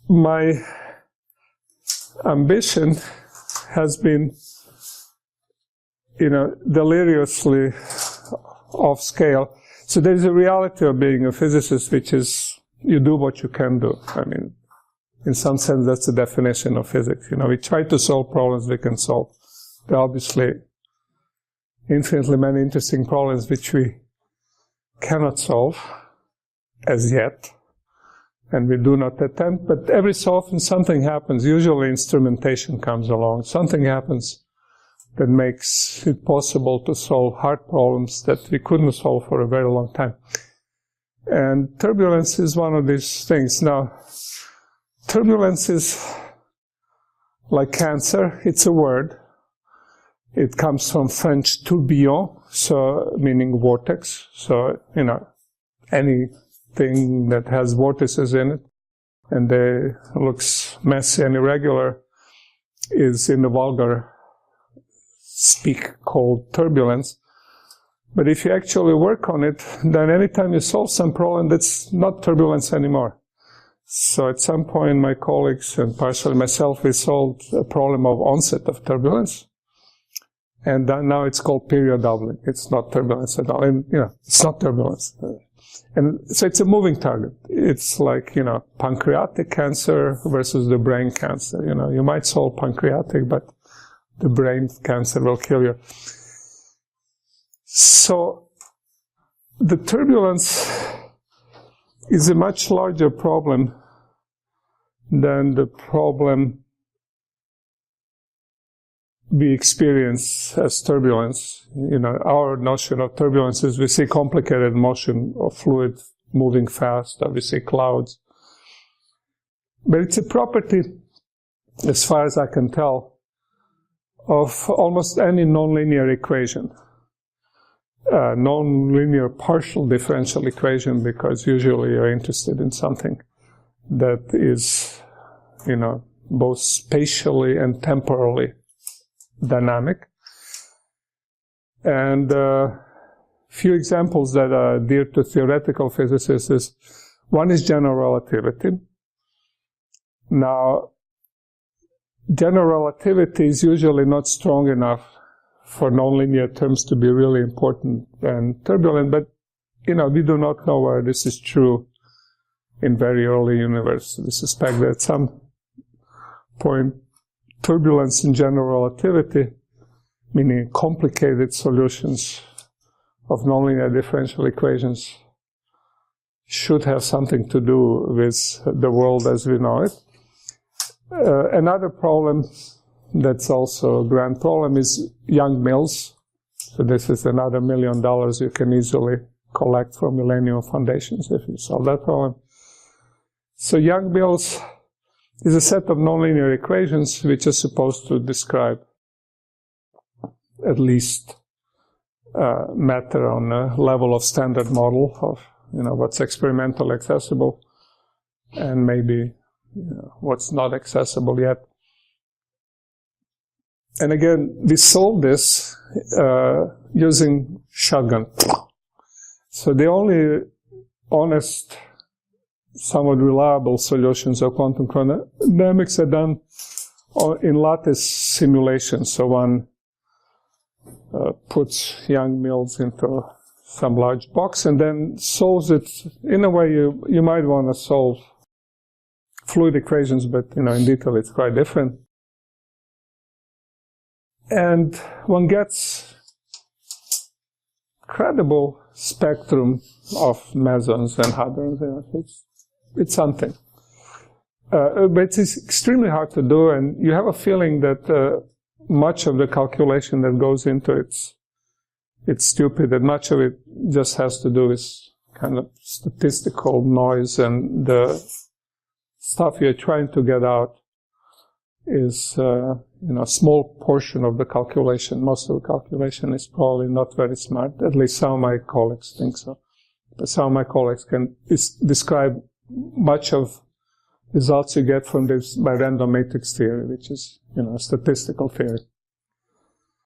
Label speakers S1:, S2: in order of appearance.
S1: my ambition has been, deliriously off scale. So there's a reality of being a physicist, which is you do what you can do. I mean, in some sense, that's the definition of physics. We try to solve problems we can solve. There are obviously infinitely many interesting problems which we cannot solve as yet, and we do not attempt, but every so often something happens. Usually instrumentation comes along. Something happens that makes it possible to solve hard problems that we couldn't solve for a very long time. And turbulence is one of these things. Now, turbulence is like cancer. It's a word. It comes from French tourbillon, so meaning vortex. So, anything that has vortices in it and they looks messy and irregular is in the vulgar speak called turbulence. But if you actually work on it, then anytime you solve some problem, that's not turbulence anymore. So at some point, my colleagues and partially myself, we solved a problem of onset of turbulence. And now it's called period doubling. It's not turbulence at all. And, it's not turbulence. And so it's a moving target. It's like, pancreatic cancer versus the brain cancer. You might solve pancreatic, but the brain cancer will kill you. So the turbulence is a much larger problem than the problem we experience as turbulence. Our notion of turbulence is we see complicated motion of fluid moving fast, or we see clouds. But it's a property, as far as I can tell, of almost any nonlinear equation. Nonlinear partial differential equation, because usually you're interested in something that is, both spatially and temporally dynamic. And few examples that are dear to theoretical physicists is, one is general relativity. Now, general relativity is usually not strong enough for nonlinear terms to be really important and turbulent, but, we do not know whether this is true in very early universe. We suspect that at some point, turbulence in general relativity, meaning complicated solutions of nonlinear differential equations, should have something to do with the world as we know it. Another problem that's also a grand problem is Young-Mills. So this is another $1 million you can easily collect from Millennium Foundations if you solve that problem. So Young-Mills is a set of nonlinear equations which are supposed to describe at least matter on a level of standard model of what's experimentally accessible and maybe what's not accessible yet. And again, we solve this using shotgun. So the only honest, somewhat reliable solutions of quantum dynamics are done in lattice simulations. So one puts Young-Mills into some large box and then solves it in a way you might want to solve fluid equations, but in detail it's quite different. And one gets credible spectrum of mesons and hadrons. It's something. But it's extremely hard to do, and you have a feeling that much of the calculation that goes into it's stupid, and much of it just has to do with kind of statistical noise, and the stuff you're trying to get out is a small portion of the calculation. Most of the calculation is probably not very smart. At least some of my colleagues think so. But some of my colleagues can describe much of results you get from this by random matrix theory, which is, a statistical theory.